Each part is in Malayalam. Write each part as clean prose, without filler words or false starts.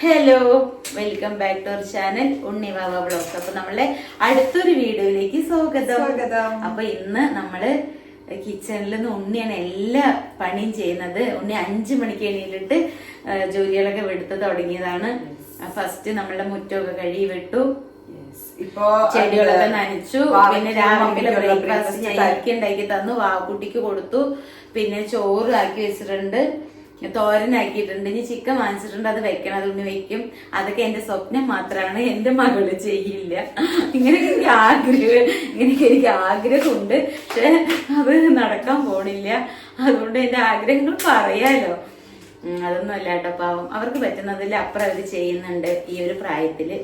Hello, welcome back to our channel Unni Vava vlogs. അപ്പൊ നമ്മളെ അടുത്തൊരു വീഡിയോയിലേക്ക് സ്വാഗതം. അപ്പൊ ഇന്ന് നമ്മള് കിച്ചണിൽ നിന്ന് ഉണ്ണിയാണ് എല്ലാ പണിയും ചെയ്യുന്നത്. ഉണ്ണി 5 മണിക്ക് എണീറ്റിട്ട് ജോലികളൊക്കെ എടുത്ത് തുടങ്ങിയതാണ്. ഫസ്റ്റ് നമ്മളുടെ മുറ്റമൊക്കെ കഴുകി വിട്ടു, ഇപ്പൊ ചെടികളൊക്കെ നനച്ചു. പിന്നെ രാവിലെ ബ്രേക്ക്ഫാസ്റ്റ് ഞാൻ ഉണ്ടാക്കി തന്നു, വാവക്കുട്ടിക്ക് കൊടുത്തു. പിന്നെ ചോറ് ആക്കി വെച്ചിട്ടുണ്ട്, തോരനാക്കിയിട്ടുണ്ട്. ഇനി ചിക്കൻ വാങ്ങിച്ചിട്ടുണ്ട്, അത് വെക്കണം, അതുകൊണ്ട് വെക്കും. അതൊക്കെ എന്റെ സ്വപ്നം മാത്രമാണ്, എന്റെ മകള് ചെയ്യില്ല. ഇങ്ങനെയൊക്കെ എനിക്ക് ആഗ്രഹമുണ്ട്, പക്ഷെ അത് നടക്കാൻ പോണില്ല. അതുകൊണ്ട് എന്റെ ആഗ്രഹങ്ങൾ പറയാലോ. അതൊന്നും അല്ല കേട്ടോ, പാവം. അവർക്ക് പറ്റുന്നതിൽ അപ്പുറം അവര് ചെയ്യുന്നുണ്ട് ഈ ഒരു പ്രായത്തില്.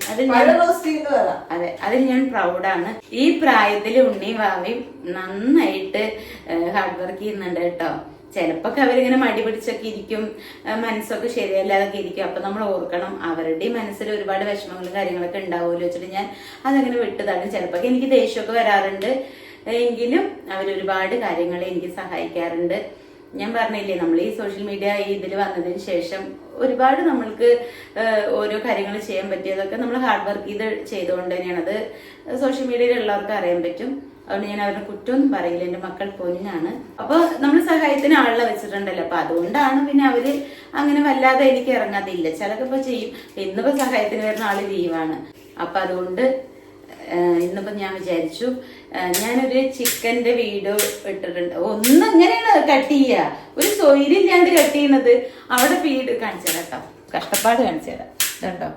അതെ, അതിൽ ഞാൻ പ്രൗഡാണ്. ഈ പ്രായത്തില് ഉണ്ണിയും വാവയും നന്നായിട്ട് ഹാർഡ് വർക്ക് ചെയ്യുന്നുണ്ട് കേട്ടോ. ചിലപ്പോ അവരിങ്ങനെ മടി പിടിച്ചൊക്കെ ഇരിക്കും, മനസ്സൊക്കെ ശരിയല്ലാതൊക്കെ ഇരിക്കും. അപ്പൊ നമ്മൾ ഓർക്കണം, അവരുടെ മനസ്സിൽ ഒരുപാട് വിഷമങ്ങളും കാര്യങ്ങളൊക്കെ ഉണ്ടാവുമല്ലോ വെച്ചിട്ട് ഞാൻ അതങ്ങനെ വിട്ടതാണ്. ചിലപ്പോ എനിക്ക് ദേഷ്യമൊക്കെ വരാറുണ്ട്, എങ്കിലും അവരൊരുപാട് കാര്യങ്ങൾ എനിക്ക് സഹായിക്കാറുണ്ട്. ഞാൻ പറഞ്ഞില്ലേ, നമ്മൾ ഈ സോഷ്യൽ മീഡിയ ഇതിൽ വന്നതിന് ശേഷം ഒരുപാട് നമ്മൾക്ക് ഓരോ കാര്യങ്ങൾ ചെയ്യാൻ പറ്റിയതൊക്കെ നമ്മൾ ഹാർഡ് വർക്ക് ചെയ്തുകൊണ്ട് തന്നെയാണ്. അത് സോഷ്യൽ മീഡിയയിൽ ഉള്ളവർക്ക് അറിയാൻ പറ്റും. അതുകൊണ്ട് ഞാൻ അവരുടെ കുറ്റമൊന്നും പറയില്ല, എന്റെ മക്കൾ പൊന്നാണ്. അപ്പൊ നമ്മൾ സഹായത്തിന് ആളെ വെച്ചിട്ടുണ്ടല്ലോ, അപ്പൊ അതുകൊണ്ടാണ് പിന്നെ അവര് അങ്ങനെ വല്ലാതെ എനിക്ക് ഇറങ്ങാതില്ല. ചിലപ്പോ ചെയ്യും. ഇന്നിപ്പോ സഹായത്തിന് വരുന്ന ആള് ലീവാണ്. അപ്പൊ അതുകൊണ്ട് ഇന്നിപ്പോ ഞാൻ വിചാരിച്ചു ഞാനൊരു ചിക്കന്റെ വീഡിയോ ഇട്ടിട്ടുണ്ട്. ഒന്നും ഇങ്ങനെയാണ് കട്ട് ചെയ്യുക, ഒരു സൊയിലില്ലാണ്ട് കട്ട് ചെയ്യണത്. അവിടെ ഫീഡ് കാണിച്ചു തരാം കേട്ടോ, കഷ്ടപ്പാട് കാണിച്ചു തരാം കേട്ടോ.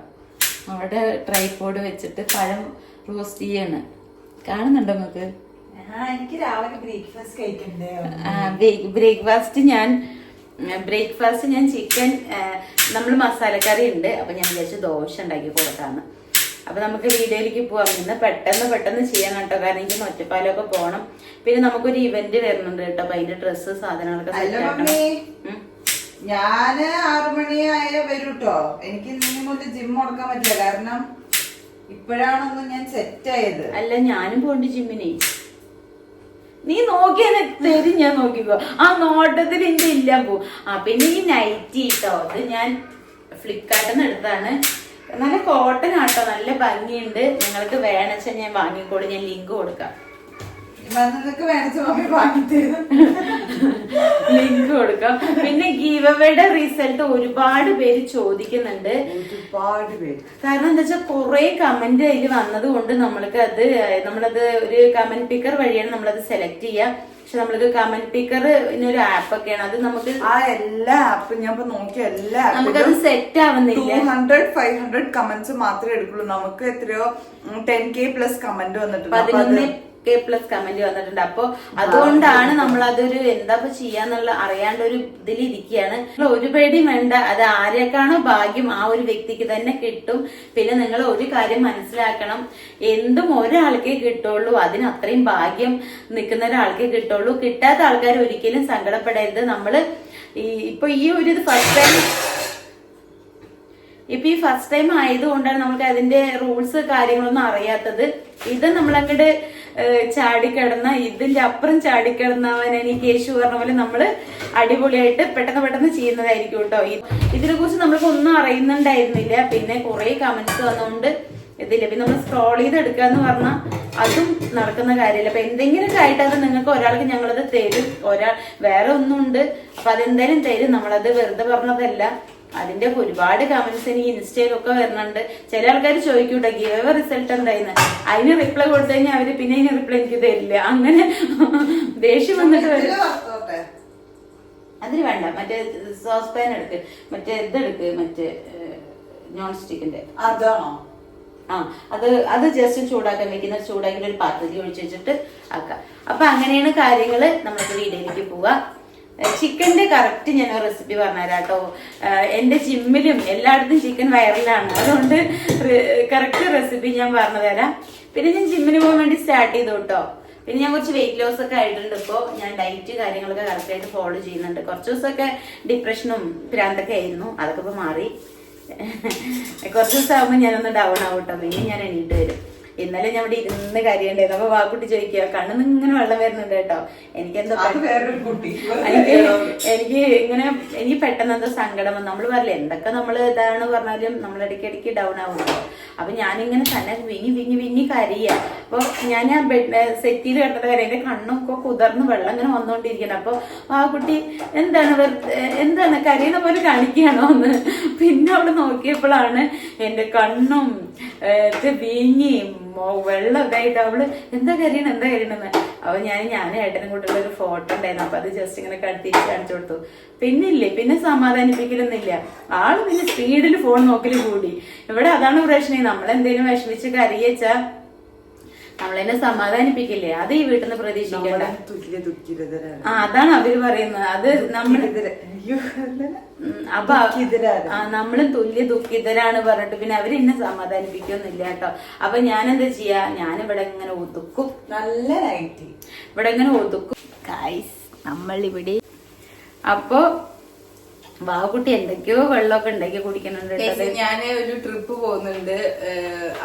അവിടെ ട്രൈപോഡ് വെച്ചിട്ട് പഴം റോസ്റ്റ് ചെയ്യാണ്, കാണുന്നുണ്ടോ നമുക്ക്? എനിക്ക് രാവിലെ ബ്രേക്ക്ഫാസ്റ്റ് കഴിക്കണ്ടേ? ബ്രേക്ക്ഫാസ്റ്റ് ഞാൻ ചിക്കൻ, നമ്മൾ മസാലക്കറി ഉണ്ട്. അപ്പൊ ഞാൻ വിചാരിച്ചു ദോശ ഉണ്ടാക്കി കൊടുക്കാന്ന്. അപ്പൊ നമുക്ക് വീഡിയോയിലേക്ക് പോവാം. ഇന്ന് പെട്ടെന്ന് ചെയ്യാൻ കേട്ടോ, കാരണം എനിക്ക് ഒറ്റപ്പാലൊക്കെ പോകണം. പിന്നെ നമുക്കൊരു ഇവന്റ് വരുന്നുണ്ട് കേട്ടോ, അപ്പൊ അതിന്റെ ഡ്രസ്സ് സാധനങ്ങളൊക്കെ ഞാന് 6 മണിയായ വരൂട്ടോ. എനിക്ക് ഇന്നൊന്നും ജിം മുടക്കാൻ പറ്റില്ല, കാരണം ഇപ്പോഴാണൊന്നും ഞാൻ സെറ്റ് ആയത്. അല്ല, ഞാനും പോണ്ട് ജിമ്മിന്. നീ നോക്കിയാൽ തരും, ഞാൻ നോക്കിക്കോ. ആ നോട്ടത്തിൽ എന്റെ ഇല്ല പോ. പിന്നെ ഈ നൈറ്റി കേട്ടോ, അത് ഞാൻ ഫ്ലിപ്കാർട്ടിൽ നിന്ന് എടുത്താണ്. നല്ല കോട്ടൺ ആട്ടോ, നല്ല ഭംഗിയുണ്ട്. നിങ്ങൾക്ക് വേണമെച്ചാൽ ഞാൻ വാങ്ങിക്കോളൂ, ഞാൻ ലിങ്ക് കൊടുക്കാം. ലിങ്ക് കൊടുക്കാം. പിന്നെ ഗീവ് അവയുടെ റിസൾട്ട് ഒരുപാട് പേര് ചോദിക്കുന്നുണ്ട്, കാരണം എന്താ വെച്ചാൽ കുറെ കമന്റ് അതിൽ വന്നത് കൊണ്ട് നമ്മളത് ഒരു കമന്റ് പിക്കർ വഴിയാണ് നമ്മളത് സെലക്ട് ചെയ്യുക. പക്ഷെ നമ്മൾക്ക് കമന്റ് പിക്കർ ഒരു ആപ്പ് ഒക്കെയാണ്, അത് നമുക്ക് എല്ലാ ആപ്പും ഞാൻ നോക്കിയ എല്ലാ നമുക്കത് സെറ്റ് ആവുന്നില്ല. 200-500 കമന്റ്സ് മാത്രമേ എടുക്കുള്ളൂ. നമുക്ക് എത്രയോ 10K പ്ലസ് കമന്റ് വന്നിട്ടുണ്ട്, 11K+ കമന്റ് വന്നിട്ടുണ്ട്. അപ്പൊ അതുകൊണ്ടാണ് നമ്മൾ അതൊരു എന്താ ചെയ്യാന്നുള്ള അറിയാണ്ട് ഒരു ഇതിലിരിക്കുകയാണ്. ഒരു പേടിയും വേണ്ട, അത് ആരെക്കാണോ ഭാഗ്യം ആ ഒരു വ്യക്തിക്ക് തന്നെ കിട്ടും. പിന്നെ നിങ്ങൾ ഒരു കാര്യം മനസ്സിലാക്കണം, എന്തും ഒരാൾക്കേ കിട്ടുള്ളൂ, അതിന് അത്രയും ഭാഗ്യം നിൽക്കുന്ന ഒരാൾക്കേ കിട്ടുള്ളൂ. കിട്ടാത്ത ആൾക്കാർ ഒരിക്കലും സങ്കടപ്പെടരുത്. നമ്മള് ഇപ്പൊ ഈ ഒരു ഫസ്റ്റ് ടൈം ആയതുകൊണ്ടാണ് നമുക്ക് അതിന്റെ റൂൾസ് കാര്യങ്ങളൊന്നും അറിയാത്തത്. ഇത് നമ്മളങ്ങോട്ട് ചാടിക്കിടന്ന, ഇതിന്റെ അപ്പുറം ചാടിക്കിടന്നവൻ എനിക്ക് യേശു പറഞ്ഞ പോലെ നമ്മള് അടിപൊളിയായിട്ട് പെട്ടെന്ന് ചെയ്യുന്നതായിരിക്കും കേട്ടോ. ഇതിനെ കുറിച്ച് നമ്മൾക്ക് ഒന്നും അറിയുന്നുണ്ടായിരുന്നില്ല. പിന്നെ കുറെ കമന്റ്സ് വന്നുകൊണ്ട് ഇതില്ല. പിന്നെ നമ്മൾ സ്ക്രോൾ ചെയ്ത് എടുക്കാന്ന് പറഞ്ഞാൽ അതും നടക്കുന്ന കാര്യമില്ല. അപ്പൊ എന്തെങ്കിലുമൊക്കെ ആയിട്ട് അത് നിങ്ങൾക്ക് ഒരാൾക്ക് ഞങ്ങളത് തരും, വേറെ ഒന്നുണ്ട്. അപ്പൊ അതെന്തായാലും തരും, നമ്മളത് വെറുതെ പറഞ്ഞതല്ല. അതിന്റെ ഒരുപാട് കമന്റ്സ് എനിക്ക് ഇൻസ്റ്റയിലൊക്കെ വരുന്നുണ്ട്. ചില ആൾക്കാർ ചോദിക്കൂട്ടെ ഗീവ് റിസൾട്ട് എന്തായിരുന്നു, അതിന് റിപ്ലൈ കൊടുത്തു കഴിഞ്ഞാൽ അവര് പിന്നെ അതിന് റിപ്ലൈ എനിക്ക് തരില്ല. അങ്ങനെ ദേഷ്യം വന്നിട്ട് വരും. അതിന് വേണ്ട, മറ്റേ സോസ് പാൻ എടുക്ക്, മറ്റേ ഇതെടുക്ക്, മറ്റേ നോൺ സ്റ്റിക്കിന്റെ അതാണോ? അത് ജസ്റ്റ് ചൂടാക്കാൻ വെക്കുന്ന, ചൂടാക്കിയിട്ട് ഒരു പാത്രത്തിൽ ഒഴിച്ചു വെച്ചിട്ട് ആക്കാം. അപ്പൊ അങ്ങനെയാണ് കാര്യങ്ങള്. നമ്മൾക്ക് വീഡിയോയിലേക്ക് പോവാം. ചിക്കന്റെ കറക്റ്റ് ഞാൻ റെസിപ്പി പറഞ്ഞുതരാം കേട്ടോ. എന്റെ ജിമ്മിലും എല്ലായിടത്തും ചിക്കൻ വൈറലാണ്, അതുകൊണ്ട് കറക്റ്റ് റെസിപ്പി ഞാൻ പറഞ്ഞുതരാം. പിന്നെ ഞാൻ ജിമ്മിന് പോകാൻ വേണ്ടി സ്റ്റാർട്ട് ചെയ്തു കേട്ടോ. പിന്നെ ഞാൻ കുറച്ച് വെയിറ്റ് ലോസ് ഒക്കെ ആയിട്ടുണ്ട്. ഇപ്പോൾ ഞാൻ ഡയറ്റ് കാര്യങ്ങളൊക്കെ കറക്റ്റ് ആയിട്ട് ഫോളോ ചെയ്യുന്നുണ്ട്. കുറച്ച് ദിവസമൊക്കെ ഡിപ്രഷനും ഭ്രാന്തൊക്കെ ആയിരുന്നു, അതൊക്കെ ഇപ്പൊ മാറി. കുറച്ച് ദിവസം ആകുമ്പോൾ ഞാനൊന്ന് ഡൗൺ ആവും കേട്ടോ, പിന്നെ ഞാൻ എണീറ്റ് വരും. ഇന്നലെ ഞാൻ ഇവിടെ ഇരുന്ന് കരയുണ്ടായിരുന്നു. അപ്പൊ വാക്കുട്ടി ചോദിക്കുക കണ്ണിന്ന് ഇങ്ങനെ വെള്ളം വരുന്നുണ്ട് കേട്ടോ. എനിക്കെന്തോ എനിക്ക് ഇങ്ങനെ എനിക്ക് പെട്ടെന്ന് എന്തോ സങ്കടം വന്നു. നമ്മള് പറയില്ല എന്തൊക്കെ നമ്മള് ഇതാണ് പറഞ്ഞാലും നമ്മൾ ഇടയ്ക്കിടയ്ക്ക് ഡൗൺ ആവുമല്ലോ. അപ്പൊ ഞാനിങ്ങനെ തന്നെ വിങ്ങി കരയ. അപ്പൊ ഞാൻ ആ ബെഡ് സെറ്റിയിൽ കിടന്നിട്ട് കരയ, എന്റെ കണ്ണൊക്കെ കുതിർന്ന് വെള്ളം ഇങ്ങനെ വന്നോണ്ടിരിക്കണം. അപ്പൊ ആ കുട്ടി എന്താണ് കരയുന്ന പോലെ കാണിക്കുകയാണോ എന്ന്. പിന്നെ അവിടെ നോക്കിയപ്പോഴാണ് എന്റെ കണ്ണും വീങ്ങി വെള്ളം ഇതായിട്ട് അവള് എന്താ കരയണെന്ന്. അപ്പൊ ഞാൻ ഏട്ടനും കൂട്ടുള്ള ഒരു ഫോട്ടോ ഉണ്ടായിരുന്നു. അപ്പൊ അത് ജസ്റ്റ് ഇങ്ങനെ തിരിച്ച് കാണിച്ചു കൊടുത്തു. പിന്നെ സമാധാനിപ്പിക്കലൊന്നുമില്ല. ആള് പിന്നെ സ്പീഡിൽ ഫോൺ നോക്കല് കൂടി. ഇവിടെ അതാണ് പ്രശ്നം. നമ്മളെന്തേലും വിഷമിച്ച് കരയച്ചാ നമ്മളെന്നെ സമാധാനിപ്പിക്കില്ലേ, അത് ഈ വീട്ടിൽ നിന്ന് പ്രതീക്ഷിക്കണ്ട. അതാണ് അവര് പറയുന്നത്. അത് നമ്മളും തുല്യ ദുഃഖിതരാണ് പറഞ്ഞിട്ട് പിന്നെ അവരെന്നെ സമാധാനിപ്പിക്കൊന്നുമില്ല കേട്ടോ. അപ്പൊ ഞാൻ എന്താ ചെയ്യാ, ഞാനിവിടെ ഇങ്ങനെ ഒതുക്കും. നല്ല ഇവിടെ ഇങ്ങനെ ഒതുക്കും ഗൈസ് നമ്മളിവിടെ. അപ്പൊ വാവുകുട്ടി എന്തൊക്കെയോ വെള്ളമൊക്കെ ഉണ്ടാക്കി കുടിക്കുന്നുണ്ട്. ഞാൻ ഒരു ട്രിപ്പ് പോകുന്നുണ്ട്.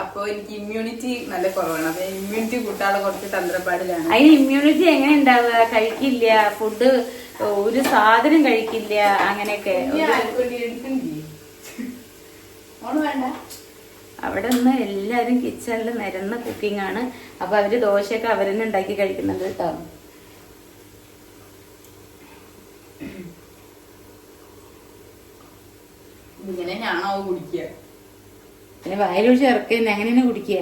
അപ്പൊ എനിക്ക് ഇമ്മ്യൂണിറ്റി നല്ല കുറവാണ്. അപ്പൊ ഇമ്മ്യൂണിറ്റി കൂട്ടാതെ കുറച്ച് തന്ത്രപ്പാടിലാണ്. അതിന് ഇമ്മ്യൂണിറ്റി എങ്ങനെ ഉണ്ടാവുക? കഴിക്കില്ല, ഫുഡ് ഒരു സാധനം കഴിക്കില്ല, അങ്ങനെയൊക്കെ. അവിടെ നിന്ന് എല്ലാരും കിച്ചണിൽ നിരന്ന കുക്കിംഗ് ആണ്. അപ്പൊ അവര് ദോശയൊക്കെ അവരെന്നെ ഉണ്ടാക്കി കഴിക്കുന്നുണ്ട് കേട്ടോ. ഇങ്ങനെ ഞാനോ കുടിക്കുക, പിന്നെ വായിലൊഴിച്ച് ഇറക്കുന്ന എങ്ങനെയാണ് കുടിക്കുക?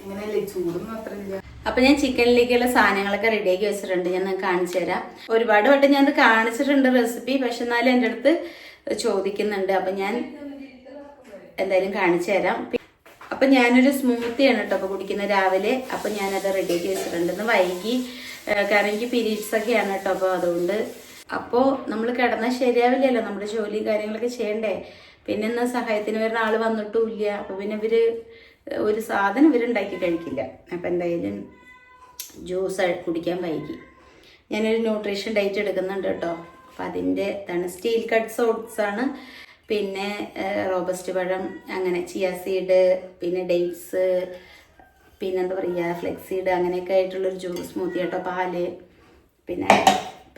അങ്ങനെയല്ലേ, ചൂടൊന്നും അത്രയില്ല. അപ്പൊ ഞാൻ ചിക്കനിലേക്കുള്ള സാധനങ്ങളൊക്കെ റെഡിയാക്കി വെച്ചിട്ടുണ്ട്. ഞാൻ കാണിച്ചു തരാം. ഒരുപാട് വട്ടം ഞാൻ കാണിച്ചിട്ടുണ്ട് റെസിപ്പി, പക്ഷെ എന്നാലും എൻ്റെ അടുത്ത് ചോദിക്കുന്നുണ്ട്. അപ്പൊ ഞാൻ എന്തായാലും കാണിച്ചു തരാം. അപ്പൊ ഞാനൊരു സ്മൂത്തിയാണ് കേട്ടോ അപ്പൊ കുടിക്കുന്നത് രാവിലെ. അപ്പൊ ഞാനത് റെഡിയാക്കി വെച്ചിട്ടുണ്ട്. ഇന്ന് വൈകി, കാരണം എനിക്ക് പീരീഡ്സ് ഒക്കെയാണ് കേട്ടോ. അപ്പൊ അതുകൊണ്ട് അപ്പോൾ നമ്മൾ കിടന്നാൽ ശരിയാവില്ലല്ലോ, നമ്മുടെ ജോലി കാര്യങ്ങളൊക്കെ ചെയ്യണ്ടേ. പിന്നെ ഇന്ന് സഹായത്തിന് വരുന്ന ആള് വന്നിട്ടും ഇല്ല. അപ്പൊ പിന്നെ ഇവര് ഒരു സാധനം ഇവരുണ്ടാക്കി കഴിക്കില്ല. അപ്പൊ എന്തായാലും ജ്യൂസ് കുടിക്കാൻ വൈകി. ഞാനൊരു ന്യൂട്രീഷൻ ഡയറ്റ് എടുക്കുന്നുണ്ട് കേട്ടോ. അപ്പം അതിൻ്റെ സ്റ്റീൽ കട്ട്സ് ഓട്സ് ആണ്, പിന്നെ റോബസ്റ്റ് പഴം, അങ്ങനെ ചിയ സീഡ്, പിന്നെ ഡേറ്റ്സ്, പിന്നെ എന്താ പറയുക ഫ്ലെക്സീഡ്, അങ്ങനെയൊക്കെ ആയിട്ടുള്ളൊരു ജ്യൂസ് സ്മൂത്തി കേട്ടോ. പാല്, പിന്നെ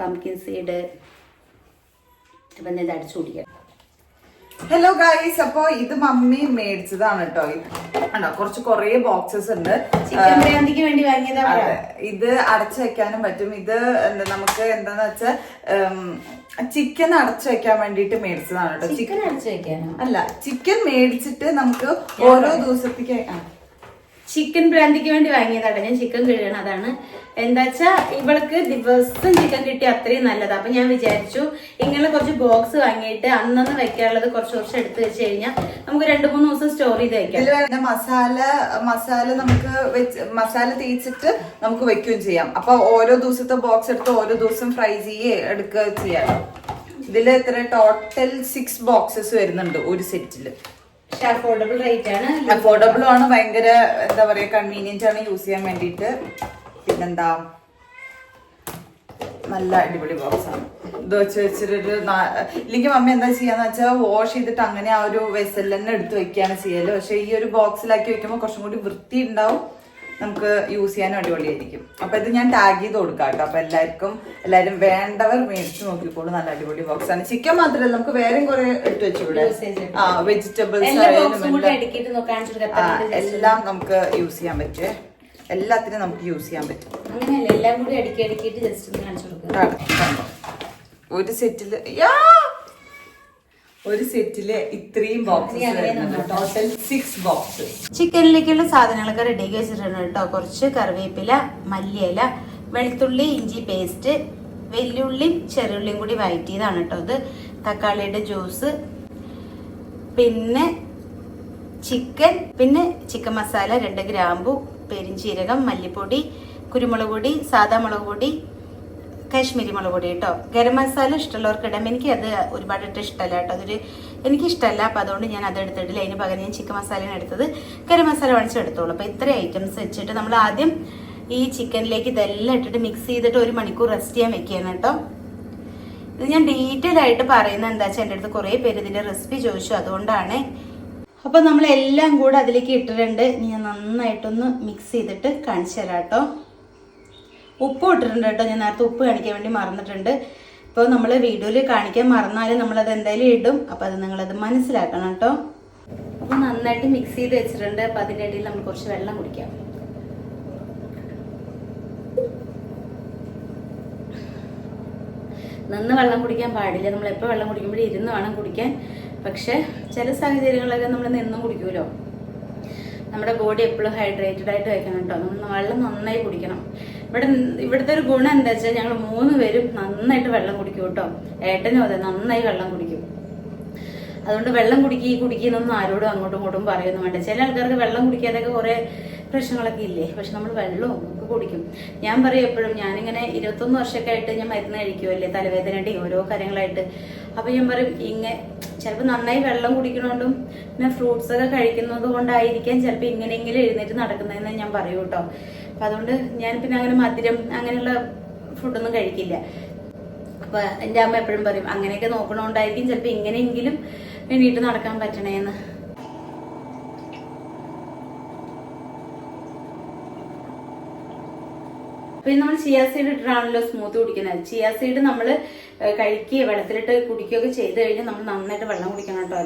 പംകിൻ സീഡ്. അപ്പം ഇത് അടിച്ചു കുടിക്കാം. ഹലോ ഗൈസ്, അപ്പൊ ഇത് മമ്മി മേടിച്ചതാണ് കേട്ടോ. കുറേ ബോക്സസ് ഉണ്ട്. ചിക്കൻ ബിരിയാണിക്ക് വേണ്ടി വാങ്ങിയതാ. ഇത് അടച്ചു വെക്കാനും പറ്റും. ഇത് നമുക്ക് എന്താന്ന് വെച്ചാൽ ചിക്കൻ അടച്ചു വെക്കാൻ വേണ്ടിട്ട് മേടിച്ചതാണ് കേട്ടോ. ചിക്കൻ അടച്ചു വെക്കാനോ? അല്ല, ചിക്കൻ മേടിച്ചിട്ട് നമുക്ക് ഓരോ ദിവസത്തേക്ക് ചിക്കൻ ബ്രാൻഡിക്ക് വേണ്ടി വാങ്ങിയതാണ്. ഞാൻ ചിക്കൻ കഴുകണം. അതാണ് എന്താ വെച്ചാ ഇവൾക്ക് ദിവസം ചിക്കൻ കിട്ടിയ അത്രയും നല്ലതാ. അപ്പൊ ഞാൻ വിചാരിച്ചു ഇങ്ങനെ കുറച്ച് ബോക്സ് വാങ്ങിയിട്ട് അന്നന്ന് വെക്കാനുള്ളത് കുറച്ച് എടുത്ത് വെച്ച് കഴിഞ്ഞാൽ നമുക്ക് 2-3 ദിവസം സ്റ്റോർ ചെയ്ത് വെക്കാം. ഇതിൽ വരുന്ന മസാല നമുക്ക് മസാല തേച്ചിട്ട് നമുക്ക് വെക്കുകയും ചെയ്യാം. അപ്പൊ ഓരോ ദിവസത്തെ ബോക്സ് എടുത്ത് ഓരോ ദിവസം ഫ്രൈ എടുക്കുക ചെയ്യാം. ഇതിൽ എത്ര ടോട്ടൽ 6 ബോക്സസ് വരുന്നുണ്ട് ഒരു സെറ്റില്. അഫോർഡബിൾ റേറ്റ് ആണ്. അഫോർഡബിളും ആണ്, ഭയങ്കര എന്താ പറയാ കൺവീനിയന്റ് ആണ് യൂസ് ചെയ്യാൻ വേണ്ടിട്ട്. പിന്നെന്താ നല്ല അടിപൊളി ബോക്സ് ആണ്. ഇത് വെച്ചിട്ടൊരു ഇല്ലെങ്കിൽ മമ്മി എന്താ ചെയ്യാന്ന് വെച്ചാൽ വാഷ് ചെയ്തിട്ട് അങ്ങനെ ആ ഒരു വെസൽ തന്നെ എടുത്ത് വെക്കുകയാണ് ചെയ്യല്. പക്ഷെ ഈ ഒരു ബോക്സിലാക്കി വെക്കുമ്പോൾ കുറച്ചും കൂടി വൃത്തി ഉണ്ടാവും, നമുക്ക് യൂസ് ചെയ്യാനും അടിപൊളിയായിരിക്കും. അപ്പൊ ഇത് ഞാൻ ടാഗ് ചെയ്ത് കൊടുക്കാം കേട്ടോ. അപ്പൊ എല്ലാരും വേണ്ടവർ മേടിച്ച് നോക്കിക്കോളൂ. നല്ല അടിപൊളി ബോക്സ് ആണ്. ചിക്കൻ മാത്രമല്ല, നമുക്ക് വേറെയും കുറെ എടുത്ത് വെച്ചുകൂടെ. വെജിറ്റബിൾസ് എല്ലാം നമുക്ക് യൂസ് ചെയ്യാൻ പറ്റും. എല്ലാത്തിനും നമുക്ക് യൂസ് ചെയ്യാൻ പറ്റും. ഒരു സെറ്റില് ഇത്രയും ബോക്സസ്, ടോട്ടൽ 6 ബോക്സ്. ചിക്കനിലേക്കുള്ള സാധനങ്ങളൊക്കെ റെഡിയാക്കി വെച്ചിട്ടുണ്ട് കേട്ടോ. കുറച്ച് കറിവേപ്പില, മല്ലിയില, വെളുത്തുള്ളി, ഇഞ്ചി പേസ്റ്റ്, വെല്ലുള്ളിയും ചെറുള്ളിയും കൂടി വഴറ്റിയതാണ് കേട്ടോ. ഇത് തക്കാളിയുടെ ജ്യൂസ്, പിന്നെ ചിക്കൻ, പിന്നെ ചിക്കൻ മസാല, 2 ഗ്രാമ്പു, പെരിഞ്ചീരകം, മല്ലിപ്പൊടി, കുരുമുളക് പൊടി, സാദാ മുളക് പൊടി, കാശ്മീരി മുളക് പൊടി കേട്ടോ. ഗരം മസാല ഇഷ്ടമുള്ളവർക്ക് ഇടാം. എനിക്ക് അത് ഒരുപാട് ഇട്ട് ഇഷ്ടമല്ല കേട്ടോ. എനിക്കിഷ്ടമല്ല. അപ്പം അതുകൊണ്ട് ഞാൻ അത് എടുത്തിട്ടില്ല. അതിന് പകരം ഞാൻ ചിക്കൻ മസാലയാണ് എടുത്തത്. ഗരം മസാല വാങ്ങിച്ചെടുത്തോളൂ. അപ്പം ഇത്ര ഐറ്റംസ് വെച്ചിട്ട് നമ്മൾ ആദ്യം ഈ ചിക്കനിലേക്ക് ഇതെല്ലാം ഇട്ടിട്ട് മിക്സ് ചെയ്തിട്ട് 1 മണിക്കൂർ റെസ്റ്റ് ചെയ്യാൻ വെക്കുകയാണ് കേട്ടോ. ഇത് ഞാൻ ഡീറ്റെയിൽ ആയിട്ട് പറയുന്നത് എന്താ വെച്ചാൽ എൻ്റെ അടുത്ത് കുറേ പേര് ഇതിൻ്റെ റെസിപ്പി ചോദിച്ചു, അതുകൊണ്ടാണ്. അപ്പോൾ നമ്മളെല്ലാം കൂടെ അതിലേക്ക് ഇട്ടിട്ടുണ്ട്. ഞാൻ നന്നായിട്ടൊന്ന് മിക്സ് ചെയ്തിട്ട് കാണിച്ചു തരാം കേട്ടോ. ഉപ്പ് ഇട്ടിട്ടുണ്ട് കേട്ടോ. ഞാൻ നേരത്തെ ഉപ്പ് കാണിക്കാൻ വേണ്ടി മറന്നിട്ടുണ്ട്. ഇപ്പോൾ നമ്മൾ വീഡിയോയിൽ കാണിക്കാൻ മറന്നാലും നമ്മളത് എന്തായാലും ഇടും. അപ്പോൾ അത് നിങ്ങളത് മനസ്സിലാക്കണം കേട്ടോ. അപ്പോൾ നന്നായിട്ട് മിക്സ് ചെയ്ത് വെച്ചിട്ടുണ്ട്. അപ്പോൾ അതിൻ്റെ ഇടയിൽ നമ്മൾ കുറച്ച് വെള്ളം കുടിക്കാം. നിന്ന് വെള്ളം കുടിക്കാൻ പാടില്ല. നമ്മൾ എപ്പോൾ വെള്ളം കുടിക്കുമ്പോഴും ഇരുന്ന് വേണം കുടിക്കാൻ. പക്ഷെ ചില സാഹചര്യങ്ങളിലൊക്കെ നമ്മൾ നിന്നും കുടിക്കുമല്ലോ. നമ്മുടെ ബോഡി എപ്പോഴും ഹൈഡ്രേറ്റഡ് ആയിട്ട് വെക്കണം കേട്ടോ. നമ്മൾ വെള്ളം നന്നായി കുടിക്കണം. ഇവിടുത്തെ ഒരു ഗുണം എന്താ വെച്ചാൽ ഞങ്ങൾ 3 പേരും നന്നായിട്ട് വെള്ളം കുടിക്കും കേട്ടോ. ഏട്ടനും അതെ, നന്നായി വെള്ളം കുടിക്കും. അതുകൊണ്ട് വെള്ളം കുടിക്കുന്നൊന്നും ആരോടും അങ്ങോട്ടും ഇങ്ങോട്ടും പറയുന്നു വേണ്ട. ചില ആൾക്കാർക്ക് വെള്ളം കുടിക്കാതൊക്കെ കുറെ പ്രശ്നങ്ങളൊക്കെ ഇല്ലേ. പക്ഷെ നമ്മൾ വെള്ളവും ഒക്കെ കുടിക്കും. ഞാൻ പറയും എപ്പോഴും, ഞാനിങ്ങനെ 21 വർഷമൊക്കെ ആയിട്ട് ഞാൻ മരുന്ന് കഴിക്കുമല്ലേ, തലവേദനയുടെയും ഓരോ കാര്യങ്ങളായിട്ട്. അപ്പൊ ഞാൻ പറയും, ചിലപ്പോൾ നന്നായി വെള്ളം കുടിക്കണോണ്ടും പിന്നെ ഫ്രൂട്ട്സ് ഒക്കെ കഴിക്കുന്നത് കൊണ്ടായിരിക്കാം ചിലപ്പോൾ ഇങ്ങനെയെങ്കിലും എഴുന്നേറ്റ് നടക്കുന്നതെന്ന് ഞാൻ പറയൂ കേട്ടോ. അപ്പൊ അതുകൊണ്ട് ഞാൻ പിന്നെ അങ്ങനെ മധുരം അങ്ങനെയുള്ള ഫുഡൊന്നും കഴിക്കില്ല. അപ്പൊ എൻ്റെ അമ്മ എപ്പോഴും പറയും, അങ്ങനെയൊക്കെ നോക്കണോണ്ടായിരിക്കും ചിലപ്പോൾ ഇങ്ങനെയെങ്കിലും വേണ്ടിയിട്ട് നടക്കാൻ പറ്റണേന്ന്. അപ്പൊ നമ്മൾ ചിയാ സീഡ് ഇട്ടിട്ടാണല്ലോ സ്മൂത്ത് കുടിക്കുന്നത്. ചിയാ സീഡ് നമ്മൾ കഴിക്കുകയോ വെള്ളത്തിലിട്ട് കുടിക്കുകയൊക്കെ ചെയ്ത് കഴിഞ്ഞാൽ നമ്മൾ നന്നായിട്ട് വെള്ളം കുടിക്കണം കേട്ടോ.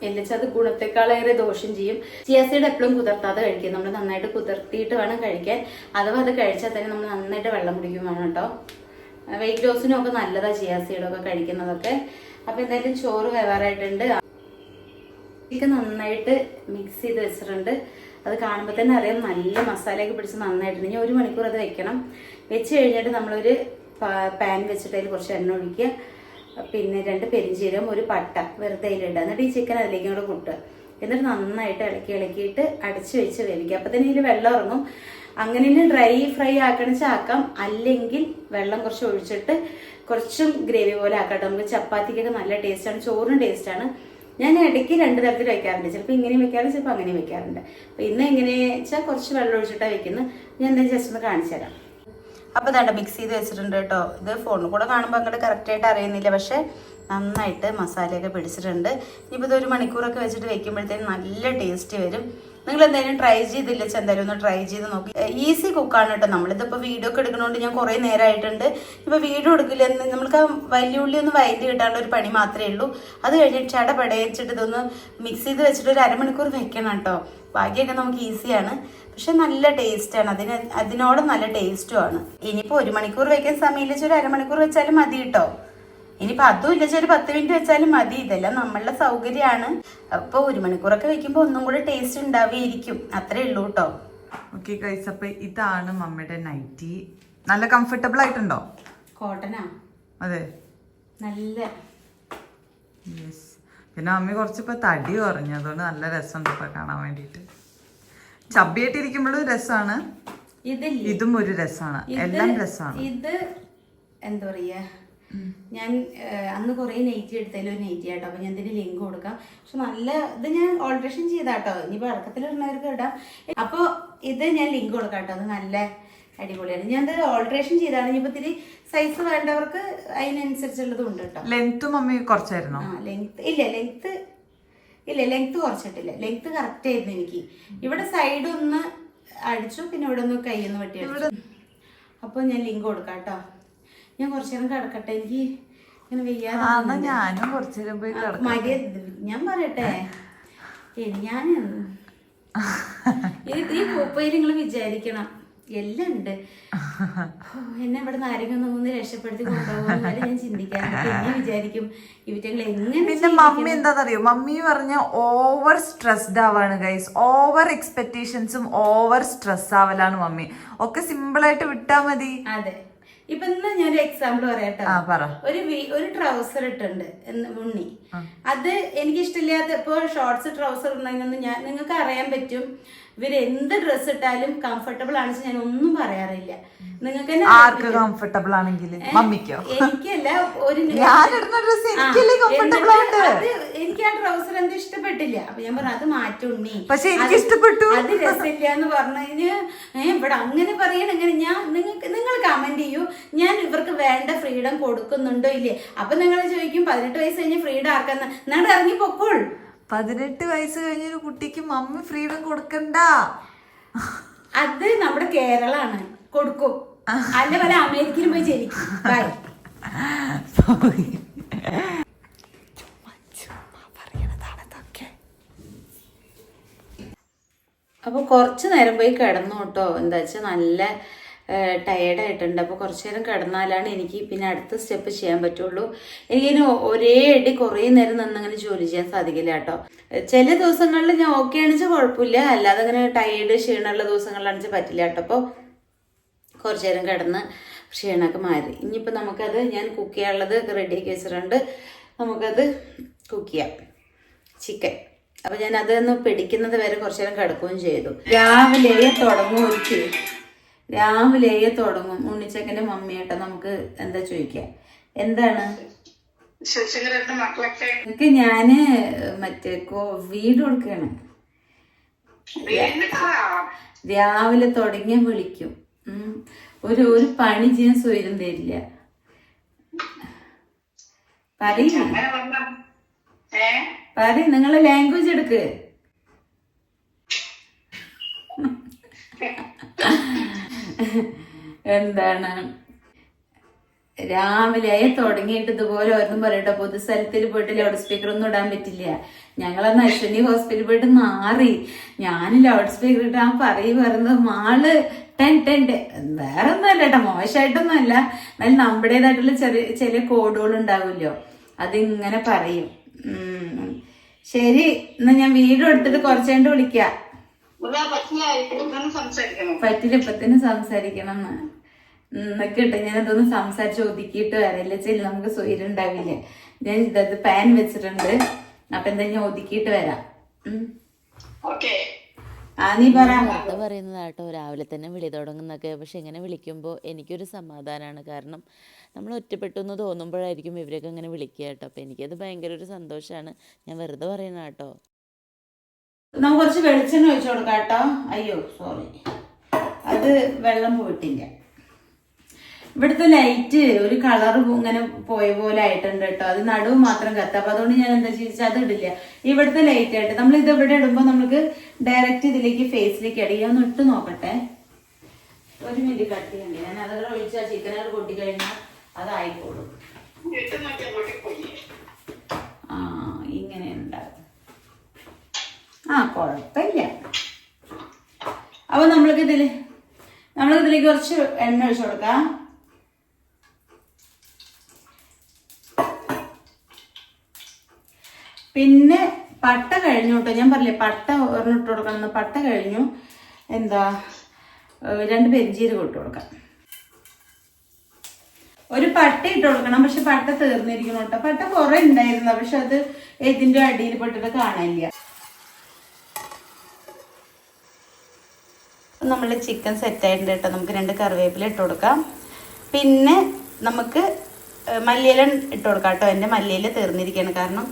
എല്ലിച്ചത് ഗുണത്തെക്കാളേറെ ദോഷം ചെയ്യും. ചിയാ സീഡ് എപ്പോഴും കുതിർത്താതെ കഴിക്കുക. നമ്മൾ നന്നായിട്ട് കുതിർത്തിയിട്ട് വേണം കഴിക്കാൻ. അഥവാ അത് കഴിച്ചാൽ തന്നെ നമ്മൾ നന്നായിട്ട് വെള്ളം കുടിക്കും വേണം കേട്ടോ. വെയിറ്റ് ലോസിനും ഒക്കെ നല്ലതാ ചിയാ സീഡൊക്കെ കഴിക്കുന്നതൊക്കെ. അപ്പൊ എന്തായാലും ചോറ് വേവാറായിട്ടുണ്ട്. ഇതൊക്കെ നന്നായിട്ട് മിക്സ് ചെയ്ത് വെച്ചിട്ടുണ്ട്. അത് കാണുമ്പോൾ തന്നെ അറിയാം നല്ല മസാലയൊക്കെ പിടിച്ച് നന്നായിട്ടുണ്ട്. ഇനി 1 മണിക്കൂർ അത് വെക്കണം. വെച്ച് കഴിഞ്ഞിട്ട് നമ്മളൊരു പാൻ വെച്ചിട്ട് അതിൽ കുറച്ച് എണ്ണ ഒഴിക്കുക. പിന്നെ 2 പെരിഞ്ചീരകം, 1 പട്ട വെറുതെ അതിലിടുക. എന്നിട്ട് ഈ ചിക്കൻ അതിലേക്കും കൂടെ കൂട്ടുക. എന്നിട്ട് നന്നായിട്ട് ഇളക്കിയിട്ട് അടച്ചു വെച്ച് വേവിക്കുക. അപ്പൊ തന്നെ ഇതിൽ വെള്ളം ഇറങ്ങും. അങ്ങനെ ഡ്രൈ ഫ്രൈ ആക്കണമെന്ന് ആക്കാം. അല്ലെങ്കിൽ വെള്ളം കുറച്ച് ഒഴിച്ചിട്ട് കുറച്ചും ഗ്രേവി പോലെ ആക്കട്ടെ. നമുക്ക് ചപ്പാത്തിക്കൊക്കെ നല്ല ടേസ്റ്റാണ്, ചോറിനും ടേസ്റ്റാണ്. ഞാൻ ഇടയ്ക്ക് 2 തരത്തിൽ വെക്കാറുണ്ട്. ചിലപ്പോൾ ഇങ്ങനെ വെക്കാറുണ്ട്, ചിലപ്പോൾ അങ്ങനെ വെക്കാറുണ്ട്. അപ്പൊ ഇന്ന് എങ്ങനെയാ വെച്ചാൽ കുറച്ച് വെള്ളം ഒഴിച്ചിട്ടാണ് വെക്കുന്നത്. ഞാൻ എന്തായാലും ജസ്റ്റ് ഒന്ന് കാണിച്ചു തരാം. അപ്പൊ ഇതാണ്ട് മിക്സ് ചെയ്ത് വെച്ചിട്ടുണ്ട് കേട്ടോ. ഇത് ഫോണിൽ കൂടെ കാണുമ്പോൾ അങ്ങോട്ട് കറക്റ്റായിട്ട് അറിയുന്നില്ല. പക്ഷെ നന്നായിട്ട് മസാലയൊക്കെ പിടിച്ചിട്ടുണ്ട്. ഇനിയിപ്പോൾ ഇത് 1 മണിക്കൂറൊക്കെ വെച്ചിട്ട് വെക്കുമ്പോഴത്തേക്കും നല്ല ടേസ്റ്റ് വരും. നിങ്ങൾ എന്തായാലും ട്രൈ ചെയ്തില്ല, എന്തായാലും ഒന്ന് ട്രൈ ചെയ്ത് നോക്കി. ഈസി കുക്കാണ് കേട്ടോ. നമ്മളിതിപ്പോൾ വീഡിയോ ഒക്കെ എടുക്കണോണ്ട് ഞാൻ കുറേ നേരമായിട്ടുണ്ട്. ഇപ്പോൾ വീഡിയോ എടുക്കില്ല, നമുക്ക് വലിയ ഉള്ളി ഒന്ന് വൈകിട്ട് കിട്ടാനുള്ള ഒരു പണി മാത്രമേ ഉള്ളൂ. അത് കഴിഞ്ഞിട്ട് ചടപടയിച്ചിട്ട് ഇതൊന്ന് മിക്സ് ചെയ്ത് വെച്ചിട്ട് ഒരു 1/2 മണിക്കൂർ വെക്കണം കേട്ടോ. ബാക്കിയൊക്കെ നമുക്ക് ഈസിയാണ്. പക്ഷെ നല്ല ടേസ്റ്റാണ്. അതിനോട് നല്ല ടേസ്റ്റുമാണ്. ഇനിയിപ്പോൾ 1 മണിക്കൂർ വെക്കാൻ സമയമില്ല, ഒരു 1/2 മണിക്കൂർ വെച്ചാലും മതി കേട്ടോ. ഇനിയിപ്പോൾ അതും ഇല്ല, ഒരു 10 മിനിറ്റ് വെച്ചാലും മതി. ഇതെല്ലാം നമ്മളുടെ സൗകര്യമാണ്. അപ്പോൾ 1 മണിക്കൂറൊക്കെ വെക്കുമ്പോൾ ഒന്നും കൂടെ ടേസ്റ്റ് ഉണ്ടാവുകയായിരിക്കും. അത്രേ ഉള്ളൂ കേട്ടോ. ഓക്കെ ഗൈസ്, അപ്പൊ ഇതാണ് മമ്മിയുടെ നൈറ്റി. നല്ല കംഫർട്ടബിൾ ആയിട്ടുണ്ടോ? കോട്ടനാ? അതെ, നല്ല. യെസ്. പിന്നെ മമ്മി കുറച്ചിപ്പോ തടി കുറഞ്ഞു, അതുകൊണ്ട് നല്ല രസമുണ്ട് ഇപ്പൊ കാണാൻ വേണ്ടിട്ട്. ചബ്ബിയായിട്ടിരിക്കുമ്പോഴും രസമാണ്, ഇതും ഒരു രസമാണ്, എല്ലാം രസമാണ്. ഇത് എന്താ പറയാ, ഞാൻ അന്ന് കുറെ നെയ്റ്റി എടുത്തതിൽ ഒരു നെയ്റ്റി ആട്ടോ. അപ്പൊ ഞാൻ ഇതിന് ലിങ്ക് കൊടുക്കാം. പക്ഷെ നല്ല ഇത് ഞാൻ ഓൾട്രേഷൻ ചെയ്താട്ടോ. ഇനിയിപ്പോ അടക്കത്തിലിടുന്നവർക്ക് ഇടാം. അപ്പൊ ഇത് ഞാൻ ലിങ്ക് കൊടുക്കാം കേട്ടോ. അത് നല്ല അടിപൊളിയാണ്. ഞാൻ ഇത് ഓൾട്രേഷൻ ചെയ്താണ്. ഇനിയിപ്പോ ഇത്തിരി സൈസ് വേണ്ടവർക്ക് അതിനനുസരിച്ചുള്ളതും ഉണ്ട് കേട്ടോ. ലെങ്ത് മമ്മി കുറച്ചായിരുന്നു? ലെങ്ത് കുറച്ചിട്ടില്ല. ലെങ്ത് കറക്റ്റ് ആയിരുന്നു എനിക്ക്. ഇവിടെ സൈഡ് ഒന്ന് അടിച്ചു, പിന്നെ ഇവിടെ ഒന്ന് കൈയൊന്ന് വെട്ടി അടിച്ചു. അപ്പൊ ഞാൻ ലിങ്ക് കൊടുക്കാം കേട്ടോ. ഞാൻ കുറച്ചു നേരം കിടക്കട്ടെ, എനിക്ക് ഇങ്ങനെ വയ്യാതെ. ഞാനും കുറച്ചു നേരം പോയി ഞാൻ പറയട്ടെ, ഞാൻ ഈ പൂപ്പയിൽ നിങ്ങൾ വിചാരിക്കണം എല്ലാം ഉണ്ട്. എന്നെ ഇവിടെ നാരങ്ങ ഒന്ന് രക്ഷപ്പെടുത്തി കൊണ്ടുപോകുന്ന ഞാൻ ചിന്തിക്കാറുണ്ട്. പിന്നെ വിചാരിക്കും ഇവറ്റങ്ങൾ എങ്ങനെ. പിന്നെ മമ്മി എന്താണെന്നറിയോ, മമ്മി പറഞ്ഞ ഓവർ സ്ട്രെസ്ഡ് ആവാണ് ഗൈസ്. ഓവർ എക്സ്പെക്ടേഷൻസും ഓവർ സ്ട്രെസ് ആവലാണ് മമ്മി. ഒക്കെ സിമ്പിൾ ആയിട്ട് വിട്ടാ മതി. അതെ. ഇപ്പൊ ഇന്ന് ഞാനൊരു എക്സാമ്പിൾ പറയാട്ടോ. ഒരു ട്രൗസർ ഇട്ടുണ്ട് ഉണ്ണി. അത് എനിക്ക് ഇഷ്ടമില്ലാത്ത ഇപ്പൊ ഷോർട്സ് ട്രൗസർ ഉണ്ടെന്നൊന്നും നിങ്ങൾക്ക് അറിയാൻ പറ്റും. ഇവര് എന്ത് ഡ്രസ് ഇട്ടാലും കംഫർട്ടബിൾ ആണെന്ന് ഞാൻ ഒന്നും പറയാറില്ല. നിങ്ങൾക്ക് ആർക്ക് കംഫർട്ടബിൾ ആണെങ്കിൽ മമ്മിക്കോ? എനിക്കല്ല, എനിക്ക് ആ ട്രൗസർ എന്ത് ഇഷ്ടപ്പെട്ടില്ല. അപ്പൊ ഞാൻ പറഞ്ഞു അത് മാറ്റുണ്ണി, പക്ഷെ എനിക്ക് ഇഷ്ടപ്പെട്ടു, അത് രസമില്ല എന്ന് പറഞ്ഞു. ഇവിടെ അങ്ങനെ പറയണ എങ്ങനെ? നിങ്ങൾ കമന്റ് ചെയ്യൂ, ഞാൻ ഇവർക്ക് വേണ്ട ഫ്രീഡം കൊടുക്കുന്നുണ്ടോ ഇല്ലേ. അപ്പൊ നിങ്ങൾ ചോദിക്കും 18 വയസ്സ് കഴിഞ്ഞ് ഫ്രീഡം ആക്കാന്ന്. നിങ്ങൾ ഇറങ്ങി പൊക്കോൾ. 18 വയസ്സ് കഴിഞ്ഞൊരു കുട്ടിക്ക് മമ്മി ഫ്രീഡം കൊടുക്കണ്ട. അത് നമ്മുടെ കേരളാണ്, കൊടുക്കും. അല്ല വല്ല അമേരിക്കയിൽ പോയി ജനിക്കും. അപ്പൊ കുറച്ചു നേരം പോയി കിടന്നു കേട്ടോ. എന്താ വെച്ചാൽ നല്ല ടയേർഡായിട്ടുണ്ട്. അപ്പോൾ കുറച്ചു നേരം കിടന്നാലാണ് എനിക്ക് പിന്നെ അടുത്ത സ്റ്റെപ്പ് ചെയ്യാൻ പറ്റുള്ളൂ. എനിക്കിനി ഒരേ അടി കുറേ നേരം നിന്നങ്ങനെ ജോലി ചെയ്യാൻ സാധിക്കില്ല കേട്ടോ. ചില ദിവസങ്ങളിൽ ഞാൻ ഓക്കെ ആണെച്ചാൽ കുഴപ്പമില്ല, അല്ലാതെ അങ്ങനെ ടയേർഡ് ക്ഷീണമുള്ള ദിവസങ്ങളിലാണെച്ചാൽ പറ്റില്ല കേട്ടോ. അപ്പോൾ കുറച്ചു നേരം കിടന്ന് ക്ഷീണമൊക്കെ മാറി. ഇനിയിപ്പോൾ നമുക്കത് ഞാൻ കുക്ക് ചെയ്യാനുള്ളത് റെഡിയാക്കി വെച്ചിട്ടുണ്ട്. നമുക്കത് കുക്ക് ചെയ്യാം, ചിക്കൻ. അപ്പോൾ ഞാൻ അതൊന്ന് പിടിക്കുന്നത് വരെ കുറച്ചു നേരം കിടക്കുകയും ചെയ്തു. രാവിലെ തുടങ്ങും ഉണ്ണിച്ചക്കൻ്റെ മമ്മിയാട്ടോ. നമുക്ക് എന്താ ചോദിക്കാം, എന്താണ് എനിക്ക്? ഞാന് മറ്റേ വീട് കൊടുക്കുകയാണ്. രാവിലെ തുടങ്ങിയ വിളിക്കും. ഒരു പണി ചെയ്യാൻ സ്വയം തരില്ല. പറയും നിങ്ങളെ ലാംഗ്വേജ് എടുക്ക്. എന്താണ് രാവിലെ തുടങ്ങിയിട്ട് ഇതുപോലെ ഓരോന്നും പറയട്ടോ. പൊതുസ്ഥലത്തിൽ പോയിട്ട് ലൗഡ് സ്പീക്കർ ഒന്നും ഇടാൻ പറ്റില്ല. ഞങ്ങളന്ന് അശ്വിനി ഹോസ്പിറ്റലിൽ പോയിട്ട് മാറി. ഞാൻ ലൗഡ് സ്പീക്കർ ഇട്ടാൻ പറയുന്നത് മാള് ടെൻ വേറെ ഒന്നും അല്ല കേട്ടോ, മോശമായിട്ടൊന്നും അല്ല. എന്നാലും നമ്മുടേതായിട്ടുള്ള ചില കോഡുകൾ ഉണ്ടാവുമല്ലോ, അതിങ്ങനെ പറയും. ശരി, എന്നാ ഞാൻ വീഡിയോ എടുത്തിട്ട് കുറച്ചുകൊണ്ട് വിളിക്കാം. പറ്റില്ല, ഇപ്പത്തിന് സംസാരിക്കണം എന്നൊക്കെ. ഞാനതൊന്ന് സംസാരിച്ച് ഒതുക്കിയിട്ട് വരല്ലേ ചെല്ലി, നമുക്ക് സ്വൈര്യം ഉണ്ടാവില്ല. ഞാൻ ഇതത് പാൻ വെച്ചിട്ടുണ്ട്. അപ്പൊ എന്താ ഞാൻ ഒതുക്കിയിട്ട് വരാം. നീ പറയുന്നതാട്ടോ രാവിലെ തന്നെ വിളി തുടങ്ങുന്നൊക്കെ. പക്ഷെ ഇങ്ങനെ വിളിക്കുമ്പോൾ എനിക്കൊരു സമാധാനമാണ്. കാരണം നമ്മൾ ഒറ്റപ്പെട്ടു എന്ന് തോന്നുമ്പോഴായിരിക്കും ഇവരൊക്കെ ഇങ്ങനെ വിളിക്കുക കേട്ടോ. അപ്പം എനിക്കത് ഭയങ്കര ഒരു സന്തോഷമാണ്. ഞാൻ വെറുതെ പറയുന്ന കേട്ടോ. നമുക്ക് കുറച്ച് വെളിച്ചെണ്ണ ഒഴിച്ചു കൊടുക്കാം കേട്ടോ. അയ്യോ സോറി, അത് വെള്ളം പോയിട്ടില്ല. ഇവിടുത്തെ ലൈറ്റ് ഒരു കളർ ഇങ്ങനെ പോയ പോലെ ആയിട്ടുണ്ട് കേട്ടോ. അത് നടുവ് മാത്രം കത്താം. അപ്പൊ അതുകൊണ്ട് ഞാൻ എന്താ ചോദിച്ചാൽ അത് ഇടില്ല. ഇവിടുത്തെ ലൈറ്റ് ആയിട്ട് നമ്മൾ ഇത് ഇവിടെ ഇടുമ്പോൾ നമുക്ക് ഡയറക്റ്റ് ഇതിലേക്ക് ഫേസിലേക്ക് അടിക്കാം. ഒന്ന് ഇട്ട് നോക്കട്ടെ. ഒരു മിനിറ്റ് കട്ട് ചെയ്യണ്ടേ. ഞാൻ അതൊക്കെ ഒഴിച്ചാൽ ചിക്കനൊക്കെ കൊട്ടിക്കഴിഞ്ഞാൽ അതായിക്കോളും. ഇങ്ങനെ ഉണ്ടാകും. കുഴപ്പമില്ല. അപ്പൊ നമ്മൾക്കിതിലേക്ക് കുറച്ച് എണ്ണ ഒഴിച്ചു കൊടുക്കാം. പിന്നെ പട്ട കഴിഞ്ഞു കേട്ടോ. ഞാൻ പറഞ്ഞില്ലേ പട്ട ഒരെണ്ണം ഇട്ട് കൊടുക്കണം. പട്ട കഴിഞ്ഞു. എന്താ 2 പെരിഞ്ചീരകം ഇട്ട് കൊടുക്കാം. ഒരു പട്ട ഇട്ട് കൊടുക്കണം. പക്ഷെ പട്ട തീർന്നിരിക്കണം കേട്ടോ. പട്ട കുറെ ഉണ്ടായിരുന്നു, പക്ഷെ അത് ഇതിന്റെ അടിയിൽ പെട്ടിട്ട് കാണില്ല. നമ്മള് ചിക്കൻ സെറ്റ് ആയിട്ടുണ്ട് കേട്ടോ. നമുക്ക് 2 കറിവേപ്പില ഇട്ട് കൊടുക്കാം. പിന്നെ നമുക്ക് മല്ലിയില ഇട്ട് കൊടുക്കാം കേട്ടോ. എൻ്റെ മല്ലിയില തീർന്നിരിക്കുകയാണ്. കാരണം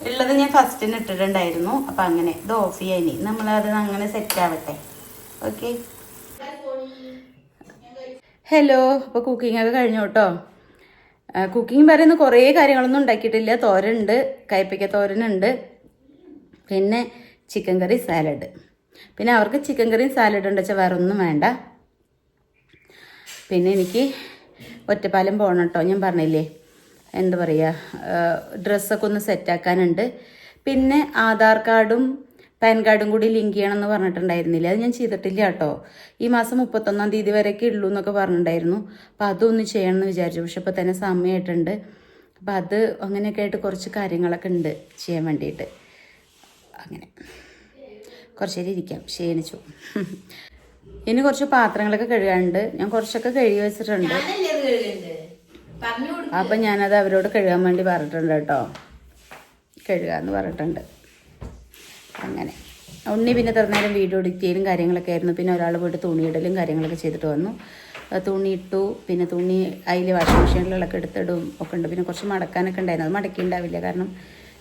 ഉള്ളത് ഞാൻ ഫസ്റ്റിന് ഇട്ടിട്ടുണ്ടായിരുന്നു. അപ്പം അങ്ങനെ ഇത് ഓഫ് ചെയ്യാൻ നമ്മളത് അങ്ങനെ സെറ്റ് ആവട്ടെ. Okay, hello. അപ്പോൾ കുക്കിംഗ് ഒക്കെ കഴിഞ്ഞു കേട്ടോ. കുക്കിംഗ് പറയുന്ന കുറേ കാര്യങ്ങളൊന്നും ഉണ്ടാക്കിയിട്ടില്ല. തോരനുണ്ട്, കയ്പ്പയ്ക്ക തോരനുണ്ട്, പിന്നെ ചിക്കൻ കറി, സാലഡ്. പിന്നെ അവർക്ക് ചിക്കൻ കറിയും സാലഡ് ഉണ്ട് വെച്ചാൽ വേറെ ഒന്നും വേണ്ട. പിന്നെ എനിക്ക് ഒറ്റപ്പാലം പോകണം കേട്ടോ. ഞാൻ പറഞ്ഞില്ലേ, എന്താ പറയുക, ഡ്രസ്സൊക്കെ ഒന്ന് സെറ്റാക്കാനുണ്ട്. പിന്നെ ആധാർ കാർഡും പാൻ കാർഡും കൂടി ലിങ്ക് ചെയ്യണമെന്ന് പറഞ്ഞിട്ടുണ്ടായിരുന്നില്ല. അത് ഞാൻ ചെയ്തിട്ടില്ല കേട്ടോ. ഈ മാസം 31-ാം തീയതി വരെയൊക്കെ ഉള്ളൂ എന്നൊക്കെ പറഞ്ഞിട്ടുണ്ടായിരുന്നു. അപ്പോൾ അതൊന്ന് ചെയ്യണമെന്ന് വിചാരിച്ചു. പക്ഷെ ഇപ്പോൾ തന്നെ സമയമായിട്ടുണ്ട്. അപ്പോൾ അത് അങ്ങനെയൊക്കെ ആയിട്ട് കുറച്ച് കാര്യങ്ങളൊക്കെ ഉണ്ട് ചെയ്യാൻ വേണ്ടിയിട്ട്. അങ്ങനെ കുറച്ച് നേരം ഇരിക്കാം, ക്ഷീണിച്ചു. ഇനി കുറച്ച് പാത്രങ്ങളൊക്കെ കഴുകാനുണ്ട്. ഞാൻ കുറച്ചൊക്കെ കഴുകി വെച്ചിട്ടുണ്ട്. അപ്പം ഞാനത് അവരോട് കഴുകാൻ വേണ്ടി പറഞ്ഞിട്ടുണ്ട് കേട്ടോ. കഴുകാമെന്ന് പറഞ്ഞിട്ടുണ്ട്. അങ്ങനെ ഉണ്ണി പിന്നെ തുറന്നേരം വീഡിയോ എഡിറ്റ് ചെയ്യലും കാര്യങ്ങളൊക്കെ ആയിരുന്നു. പിന്നെ ഒരാൾ പോയിട്ട് തുണിയിടലും കാര്യങ്ങളൊക്കെ ചെയ്തിട്ട് വന്നു. തുണി ഇട്ടു. പിന്നെ തുണി അതിൽ വാഷിംഗ് മെഷീനിലൊക്കെ എടുത്തിടും ഒക്കെ ഉണ്ട്. പിന്നെ കുറച്ച് മടക്കാനൊക്കെ ഉണ്ടായിരുന്നു. അത് മടക്കി ഉണ്ടാവില്ല, കാരണം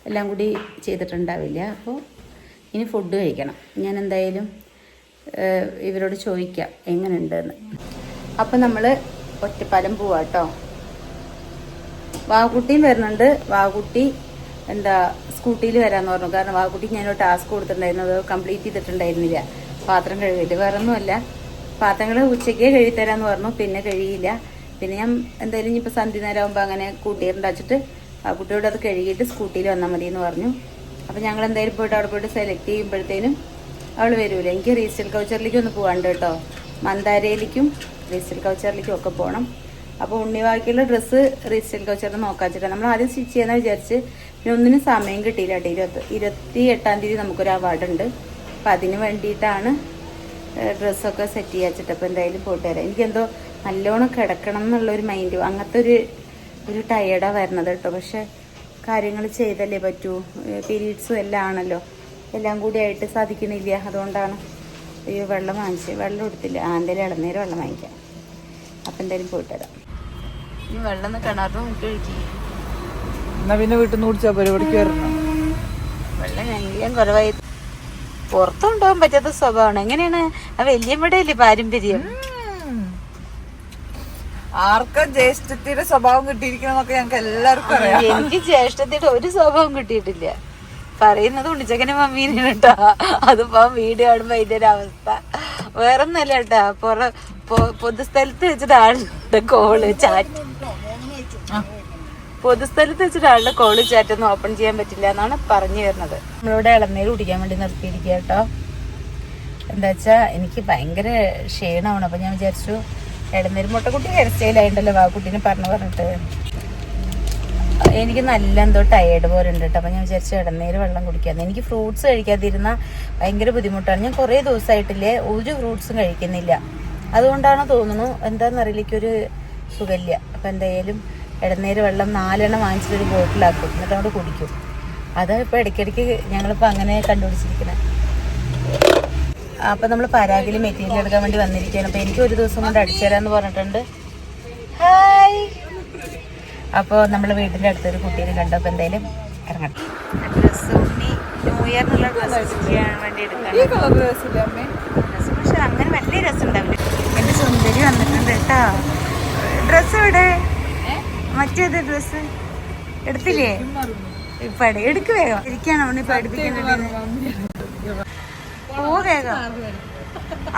എല്ലാം കൂടി ചെയ്തിട്ടുണ്ടാവില്ല. അപ്പോൾ ഇനി ഫുഡ് കഴിക്കണം. ഞാൻ എന്തായാലും ഇവരോട് ചോദിക്കാം എങ്ങനെയുണ്ടെന്ന്. അപ്പം നമ്മൾ ഒറ്റപ്പാലം പോവാം കേട്ടോ. വാകുട്ടിയും വരുന്നുണ്ട്. വാകുട്ടി എന്താ സ്കൂട്ടിയിൽ വരാമെന്ന് പറഞ്ഞു. കാരണം വാക്കുട്ടിക്ക് ഞാനൊരു ടാസ്ക് കൊടുത്തിട്ടുണ്ടായിരുന്നു, അത് കംപ്ലീറ്റ് ചെയ്തിട്ടുണ്ടായിരുന്നില്ല. പാത്രം കഴുകിയിട്ട് വേറെ ഒന്നുമല്ല, പാത്രങ്ങൾ ഉച്ചയ്ക്കേ കഴുകിത്തരാമെന്ന് പറഞ്ഞു. പിന്നെ കഴിയില്ല. പിന്നെ ഞാൻ എന്തായാലും ഇനിയിപ്പോൾ സന്ധ്യ നേരം ആകുമ്പോൾ അങ്ങനെ കൂട്ടിയിട്ടുണ്ടാച്ചിട്ട് ആ കുട്ടിയോട് അത് കഴുകിയിട്ട് സ്കൂട്ടിയിൽ വന്നാൽ മതി എന്ന് പറഞ്ഞു. അപ്പോൾ ഞങ്ങൾ എന്തായാലും പോയിട്ട് അവിടെ പോയിട്ട് സെലക്ട് ചെയ്യുമ്പോഴത്തേനും അവൾ വരൂല. എനിക്ക് റീസ്റ്റൽ കൗച്ചറിലേക്കും ഒന്ന് പോകാണ്ട് കേട്ടോ, മന്ദാരയിലേക്കും റീസ്റ്റൽ കൗച്ചറിലേക്കും ഒക്കെ പോകണം. അപ്പോൾ ഉണ്ണിവാക്കിയുള്ള ഡ്രസ്സ് റീസ്റ്റൽ കൗച്ചറിൽ നോക്കാച്ചിട്ടാണ് നമ്മൾ ആദ്യം സ്റ്റിച്ച് ചെയ്യാന്ന് വിചാരിച്ച്. പിന്നെ ഒന്നിനും സമയം കിട്ടിയില്ല കേട്ടോ. 28-ാം തീയതി നമുക്കൊരു അവാർഡുണ്ട്. അപ്പം അതിന് വേണ്ടിയിട്ടാണ് ഡ്രസ്സൊക്കെ സെറ്റ് ചെയ്യാച്ചിട്ട്. അപ്പോൾ എന്തായാലും പോയിട്ട് വരാം. എനിക്കെന്തോ നല്ലോണം കിടക്കണം എന്നുള്ളൊരു മൈൻഡ്, അങ്ങനത്തെ ഒരു ടയേർഡാണ് വരുന്നത് കേട്ടോ. പക്ഷെ കാര്യങ്ങൾ ചെയ്തല്ലേ പറ്റൂ. പീരീഡ്സും എല്ലാം ആണല്ലോ, എല്ലാം കൂടി ആയിട്ട് സാധിക്കണില്ല. അതുകൊണ്ടാണ് ഈ വെള്ളം വാങ്ങിച്ച്, വെള്ളം എടുത്തില്ല. എന്തായാലും ഇളനീര് വെള്ളം വാങ്ങിക്കാം. അപ്പം എന്തായാലും പോയിട്ട് വരാം. ഈ വെള്ളം കിണറിന് മുക്കി ഒഴിക്കും. എന്നാ പിന്നെ വീട്ടിൽ നിന്ന് കുടിച്ചാൽ പരിപാടിക്ക് വരണം. വെള്ളം ഞാൻ കുറവായി. പുറത്തുണ്ടാവാൻ പറ്റാത്ത സ്വഭാവമാണ്. എങ്ങനെയാണ് ആ വലിയമ്മയുടെ പാരമ്പര്യം? ആർക്കും ജ്യേഷ്ഠത്തിയുടെ സ്വഭാവം കിട്ടിയിരിക്കണമെന്നൊക്കെ ഞങ്ങൾക്ക് എല്ലാവർക്കും അറിയാം. എനിക്ക് ജ്യേഷ്ഠത്തിയുടെ ഒരു സ്വഭാവം കിട്ടിയിട്ടില്ല. പറയുന്നത് ഉണ്ണിച്ചക്കനെ മമ്മീനെ കേട്ടാ. അതിപ്പോ വീഡിയോ കാണുമ്പോ അതിന്റെ ഒരു അവസ്ഥ വേറൊന്നല്ല കേട്ടാ. പൊതുസ്ഥലത്ത് വെച്ചിട്ട് ആളുടെ കോള് ചാറ്റ്, പൊതുസ്ഥലത്ത് വെച്ചിട്ട് ആളുടെ കോള് ചാറ്റൊന്നും ഓപ്പൺ ചെയ്യാൻ പറ്റില്ല എന്നാണ് പറഞ്ഞു വരുന്നത്. നമ്മളിവിടെ ഇളനീര് കുടിക്കാൻ വേണ്ടി നിർത്തിയിരിക്കുക കേട്ടോ. എന്താ വെച്ചാ എനിക്ക് ഭയങ്കര ക്ഷീണമാണ്. അപ്പൊ ഞാൻ വിചാരിച്ചു ഇളനീര്, മുട്ടക്കുട്ടി ഹെയർ സ്റ്റൈലായിട്ടല്ലോ വാക്കുട്ടീനെ പറഞ്ഞിട്ട് എനിക്ക് നല്ല എന്തോ ടയേർഡ് പോലെ ഉണ്ട് കേട്ടോ. അപ്പം ഞാൻ വിചാരിച്ചു ഇടനീര് വെള്ളം കുടിക്കാമെന്ന്. എനിക്ക് ഫ്രൂട്ട്സ് കഴിക്കാതിരുന്ന ഭയങ്കര ബുദ്ധിമുട്ടാണ്. ഞാൻ കുറേ ദിവസമായിട്ടില്ലേ ഒരു ഫ്രൂട്ട്സും കഴിക്കുന്നില്ല. അതുകൊണ്ടാണോ തോന്നുന്നു, എന്താണെന്നറിയില്ല, എനിക്കൊരു സുഖമില്ല. അപ്പം എന്തായാലും ഇടനീര് വെള്ളം 4 എണ്ണം വാങ്ങിച്ചിട്ടൊരു ബോട്ടിലാക്കും, എന്നിട്ട് അവിടെ കുടിക്കും. അതാണ് ഇപ്പോൾ ഇടയ്ക്കിടയ്ക്ക് ഞങ്ങളിപ്പോൾ അങ്ങനെ കണ്ടുപിടിച്ചിരിക്കുന്നത്. അപ്പം നമ്മൾ പരാഗിൽ മെറ്റീരിയൽ എടുക്കാൻ വേണ്ടി വന്നിരിക്കുകയാണ്. അപ്പം എനിക്ക് ഒരു ദിവസം കൊണ്ട് അടിച്ചു തരാമെന്ന് പറഞ്ഞിട്ടുണ്ട്. ഹായ്. അപ്പോൾ നമ്മൾ വീടിൻ്റെ അടുത്തൊരു കുട്ടീനെ കണ്ടു. അപ്പോൾ എന്തായാലും ഇറങ്ങട്ടെ. ഡ്രസ്സ് ഉണ്ണി ന്യൂ ഇയറിനുള്ള ഡ്രസ്സ് ചെയ്യാൻ വേണ്ടി എടുക്കണം. പക്ഷെ അങ്ങനെ വലിയ രസം ഉണ്ടാവില്ല. എൻ്റെ സുന്ദരി വന്നിട്ടുണ്ട് കേട്ടോ. ഡ്രസ്സ് ഇവിടെ മറ്റേത് ഡ്രസ്സ് എടുത്തില്ലേ? ഇപ്പം എടുക്ക് വേഗം. ഇരിക്കുകയാണ് ഉണ്ണി പഠിപ്പിക്കുന്നത്. ഓ വേഗം.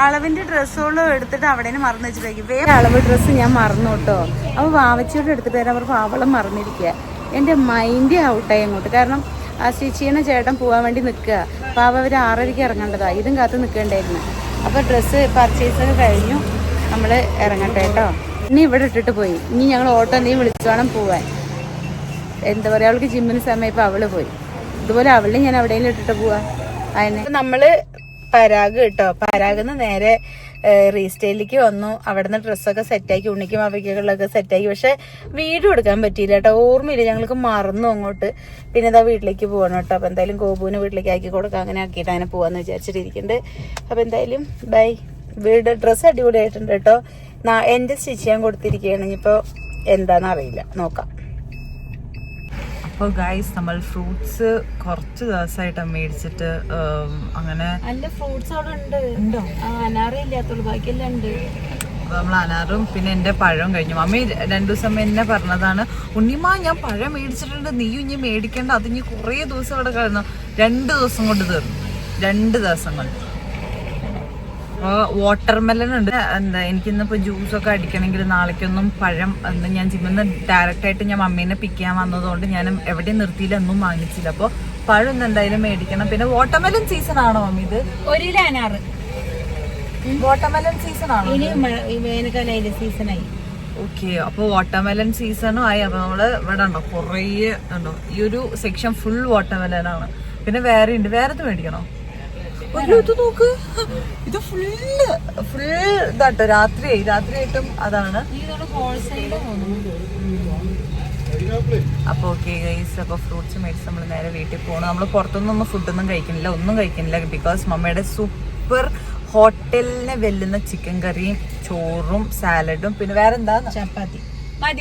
അളവിന്റെ ഡ്രസ്സുകളും എടുത്തിട്ട് അവിടെ മറന്നു വെച്ചിട്ടേക്കും. വേറെ അളവ് ഡ്രസ്സ് ഞാൻ മറന്നു കേട്ടോ. അപ്പോൾ വാവച്ചിയോട് എടുത്തിട്ട് വരാൻ അവർ പാവളം മറന്നിരിക്കുക. എൻ്റെ മൈൻഡ് ഔട്ടായി അങ്ങോട്ട്. കാരണം ആ സ്റ്റിച്ച് ചെയ്യണ ചേട്ടൻ പോകാൻ വേണ്ടി നിൽക്കുക. അപ്പോൾ അവർ 6:30 ഇറങ്ങേണ്ടതാണ്. ഇതും കാത്ത് നിൽക്കേണ്ടായിരുന്നു. അപ്പോൾ ഡ്രസ്സ് പർച്ചേസൊക്കെ കഴിഞ്ഞു. നമ്മൾ ഇറങ്ങട്ടെ കേട്ടോ. ഇനി ഇവിടെ ഇട്ടിട്ട് പോയി. ഇനി ഞങ്ങൾ ഓട്ടോ എന്തെങ്കിലും വിളിച്ചു വേണം പോവാൻ. എന്താ പറയുക, അവൾക്ക് ജിമ്മിന് സമയം ഇപ്പോൾ അവള് പോയി. ഇതുപോലെ അവളെ ഞാൻ എവിടെയെങ്കിലും ഇട്ടിട്ട് പോവാ. അതിന് നമ്മള് പരാഗ് കേട്ടോ. പരാഗിന്ന് നേരെ റീസ്റ്റൈലിലേക്ക് വന്നു. അവിടുന്ന് ഡ്രസ്സൊക്കെ സെറ്റാക്കി, ഉണ്ണിക്കും അവയ്ക്കുകളൊക്കെ സെറ്റാക്കി. പക്ഷെ വീഡിയോ എടുക്കാൻ പറ്റിയില്ല കേട്ടോ. ഓർമ്മയില്ല, ഞങ്ങൾക്ക് മറന്നു അങ്ങോട്ട്. പിന്നെ ഇതാ വീട്ടിലേക്ക് പോകണം കേട്ടോ. അപ്പം എന്തായാലും ഗോപുവിന് വീട്ടിലേക്ക് ആക്കി കൊടുക്കാം. അങ്ങനെ ആക്കിയിട്ട് അങ്ങനെ പോകാമെന്ന് വിചാരിച്ചിട്ടിരിക്കുന്നുണ്ട്. അപ്പം എന്തായാലും ബൈ. വീട് ഡ്രസ്സ് അടിപൊളിയായിട്ടുണ്ട് കേട്ടോ. എൻ്റെ സ്റ്റിച്ച് ചെയ്യാൻ കൊടുത്തിരിക്കുകയാണ്. ഇനിയിപ്പോൾ എന്താണെന്ന് അറിയില്ല, നോക്കാം. അപ്പോൾ ഗൈസ്, നമ്മൾ ഫ്രൂട്ട്സ് കുറച്ച് ദിവസമായിട്ട് മേടിച്ചിട്ട് അങ്ങനെ നല്ല ഫ്രൂട്ട്സ് അവിടെ ഉണ്ട്. അനാറില്ലാത്തുള്ളൂ, ബാക്കിയെല്ലാം ഉണ്ട്. അപ്പോൾ നമ്മൾ അനാറും പിന്നെ എൻ്റെ പഴവും കഴിഞ്ഞു. മമ്മി 2 ദിവസം എന്നെ പറഞ്ഞതാണ്, ഉണ്ണിമ്മ ഞാൻ പഴം മേടിച്ചിട്ടുണ്ട്, നീയും ഇനി മേടിക്കേണ്ട, അത് ഇനി കുറേ ദിവസം അവിടെ കഴിഞ്ഞു. 2 ദിവസം കൊണ്ട് തീർന്നു. 2 ദിവസം കൊണ്ട്. വാട്ടർമെലൺ ഉണ്ട്. എന്താ എനിക്കിന്നിപ്പോൾ ജ്യൂസൊക്കെ അടിക്കണമെങ്കിൽ നാളേക്കൊന്നും പഴം എന്ന് ഞാൻ ജിമ്മിന്ന് ഡയറക്റ്റായിട്ട് ഞാൻ മമ്മീനെ പിക്ക് ചെയ്യാൻ വന്നതുകൊണ്ട് ഞാൻ എവിടെയും നിർത്തിയില്ല, ഒന്നും വാങ്ങിച്ചില്ല. അപ്പോൾ പഴം ഒന്ന് എന്തായാലും മേടിക്കണം. പിന്നെ വാട്ടർമെലൺ സീസൺ ആണോ മമ്മി? ഇത് 1 കിലോ അനാറ് വാട്ടർമെലൺ സീസൺ ആണോ? വേനൽക്കാലം സീസണായി. ഓക്കെ, അപ്പോൾ വാട്ടർമെലൺ സീസണും ആയി. അപ്പോൾ നമ്മള് ഇവിടെ ഉണ്ടോ കുറേ ഉണ്ടോ, ഈ ഒരു സെക്ഷൻ ഫുൾ വാട്ടർമെലൺ ആണ്. പിന്നെ വേറെ ഉണ്ട്. വേറെ ഇത് മേടിക്കണോ? ഇത് നോക്ക്, ഇത് ഫുൾ ഇതാട്ടോ. രാത്രിയായിട്ടും അതാണ്. അപ്പൊ ഓക്കെ ഗൈസ്, അപ്പൊ ഫ്രൂട്ട്സ് മേടിച്ച് നമ്മൾ നേരെ വീട്ടിൽ പോകണം. നമ്മൾ പുറത്തൊന്നും ഫുഡൊന്നും കഴിക്കുന്നില്ല, ഒന്നും കഴിക്കുന്നില്ല. ബിക്കോസ് മമ്മയുടെ സൂപ്പർ ഹോട്ടലിനെ വെല്ലുന്ന ചിക്കൻ കറിയും ചോറും സാലഡും പിന്നെ വേറെ എന്താ, ചപ്പാത്തി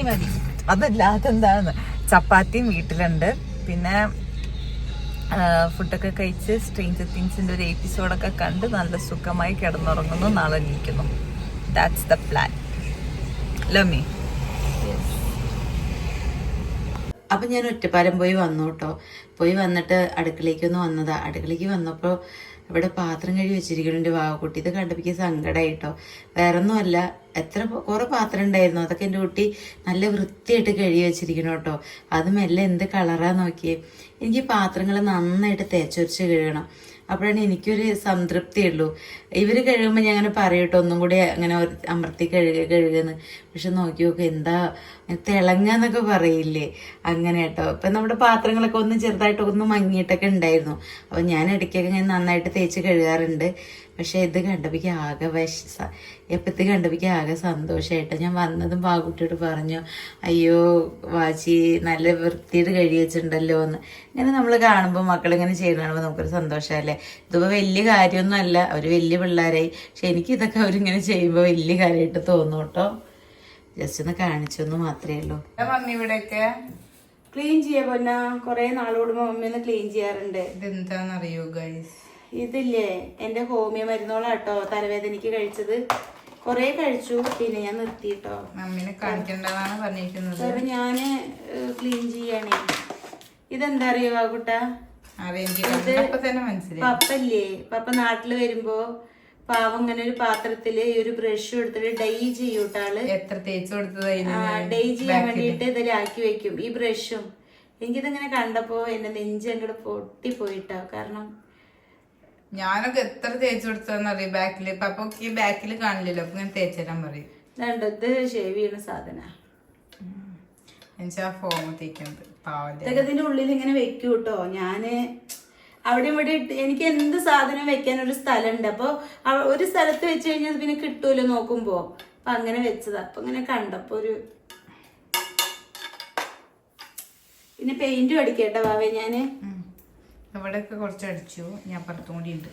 മതി. അതല്ല, അതെന്താന്ന്, ചപ്പാത്തിയും വീട്ടിലുണ്ട്. പിന്നെ ഫുഡൊക്കെ കഴിച്ച് സ്ട്രേഞ്ചർ തിങ്സിന്റെ ഒരു എപ്പിസോഡൊക്കെ കണ്ട് നല്ല സുഖമായി കിടന്നുറങ്ങുന്നു. നാളെ എണീക്കുന്നു. That's the plan. ലമ്മി അപ്പം ഞാൻ ഒറ്റപ്പാലം പോയി വന്നു കേട്ടോ. പോയി വന്നിട്ട് അടുക്കളയ്ക്കൊന്ന് വന്നതാ. അടുക്കളയ്ക്ക് വന്നപ്പോൾ ഇവിടെ പാത്രം കഴുകി വെച്ചിരിക്കുന്നുണ്ട് വാവക്കുട്ടി. ഇത് കണ്ടപ്പോൾ സങ്കടമായിട്ടോ. വേറെ ഒന്നുമല്ല, കുറെ പാത്രം ഉണ്ടായിരുന്നു, അതൊക്കെ എൻ്റെ കുട്ടി നല്ല വൃത്തിയായിട്ട് കഴുകി വെച്ചിരിക്കണം കേട്ടോ. അതും എല്ലാം എന്ത് കളറാ നോക്കിയേ. എനിക്ക് പാത്രങ്ങൾ നന്നായിട്ട് തേച്ചൊരിച്ച് കഴുകണം, അപ്പോഴാണ് എനിക്കൊരു സംതൃപ്തി ഉള്ളൂ. ഇവർ കഴിയുമ്പോൾ ഞാൻ അങ്ങനെ പറയട്ടോ ഒന്നും കൂടി അങ്ങനെ അമർത്തി കഴുകുന്നു. പക്ഷെ നോക്കി നോക്കുക എന്താ തിളങ്ങാന്നൊക്കെ പറയില്ലേ, അങ്ങനെ കേട്ടോ. ഇപ്പം നമ്മുടെ പാത്രങ്ങളൊക്കെ ഒന്ന് ചെറുതായിട്ടൊക്കെ ഒന്ന് മങ്ങിയിട്ടൊക്കെ ഉണ്ടായിരുന്നു. അപ്പം ഞാൻ ഇടയ്ക്കൊക്കെ ഞാൻ നന്നായിട്ട് തേച്ച് കഴുകാറുണ്ട്. പക്ഷെ ഇത് കണ്ടപ്പോൾ ആകെ എപ്പത്തി കണ്ടപ്പോൾ ആകെ സന്തോഷമായിട്ടോ. ഞാൻ വന്നതും പാകുട്ടിയോട് പറഞ്ഞു, അയ്യോ വാച്ചി നല്ല വൃത്തിയിട്ട് കഴുകി വെച്ചിട്ടുണ്ടല്ലോ എന്ന്. ഇങ്ങനെ നമ്മൾ കാണുമ്പോൾ മക്കളിങ്ങനെ ചെയ്യുന്ന കാണുമ്പോൾ നമുക്കൊരു സന്തോഷമല്ലേ. ഇതിപ്പോൾ വലിയ കാര്യമൊന്നും അല്ല, അവർ വലിയ പിള്ളേരായി. പക്ഷെ എനിക്ക് ഇതൊക്കെ അവരിങ്ങനെ ചെയ്യുമ്പോൾ വലിയ കാര്യമായിട്ട് തോന്നും കേട്ടോ. ജസ്റ്റ് ഒന്ന് കാണിച്ചൊന്നു മാത്രമേ ഉള്ളൂ. മമ്മി ഇവിടെയൊക്കെ ക്ലീൻ ചെയ്യാ പോന്നാ. കുറെ നാളോടുമ്പോ മമ്മി ഒന്ന് ക്ലീൻ ചെയ്യാറുണ്ട്. ഇതെന്താണെന്നറിയോ ഗൈസ്? ഇതില്ലേ എന്റെ ഹോമിയോ മരുന്നോളാട്ടോ തലവേദനയ്ക്ക് കഴിച്ചത്. കൊറേ കഴിച്ചു, പിന്നെ ഞാൻ നിർത്തിട്ടോ. മമ്മീനെ കാണിക്കണ്ടെന്നാണ് പറഞ്ഞിരിക്കുന്നത്. അപ്പൊ ഞാന് ക്ലീൻ ചെയ്യണേ. ഇതെന്താ അറിയോ ആകുട്ട, പപ്പല്ലേ, പപ്പ നാട്ടില് വരുമ്പോ പാവം ഇങ്ങനെ ഒരു പാത്രത്തില് ഈ ഒരു ബ്രഷ് എടുത്തിട്ട് ഡൈ ചെയ്യൂട്ടാള്. എത്ര തേച്ച് കൊടുത്തത് ഡൈ ചെയ്യാൻ വേണ്ടിട്ട് ഇതിലാക്കി വെക്കും ഈ ബ്രഷും. എനിക്കിതിങ്ങനെ കണ്ടപ്പോ എന്റെ നെഞ്ച് അങ്ങോട്ട് പൊട്ടിപ്പോയിട്ടോ. കാരണം ഞാനൊക്കെ എത്ര തേച്ച് കൊടുത്തതെന്നറിയും ബാക്കില്. പപ്പ ഈ ബാക്കിൽ കാണില്ലല്ലോ, അപ്പൊ ഇങ്ങനെ തേച്ചുതരാൻ പറയും. ഇത് ഷേവ് ചെയ്യുന്ന സാധന ഫോം തേക്കുന്നത് ഇതൊക്കെ ഇതിന്റെ ഉള്ളിൽ ഇങ്ങനെ വെക്കും കേട്ടോ. ഞാന് അവിടെ ഇവിടെ എനിക്ക് എന്ത് സാധനം വെക്കാൻ ഒരു സ്ഥലമുണ്ട്. അപ്പൊ ഒരു സ്ഥലത്ത് വെച്ച് കഴിഞ്ഞാൽ പിന്നെ കിട്ടൂല്ലോ നോക്കുമ്പോ. അപ്പൊ അങ്ങനെ വെച്ചതാ. അപ്പൊ ഇങ്ങനെ കണ്ടപ്പോ ഒരു പിന്നെ പെയിന്റും അടിക്കട്ടെ വാവേ ഞാന്. ഇവിടെയൊക്കെ കുറച്ച് അടിച്ചു, ഞാൻ പുറത്തും കൂടി ഉണ്ട്.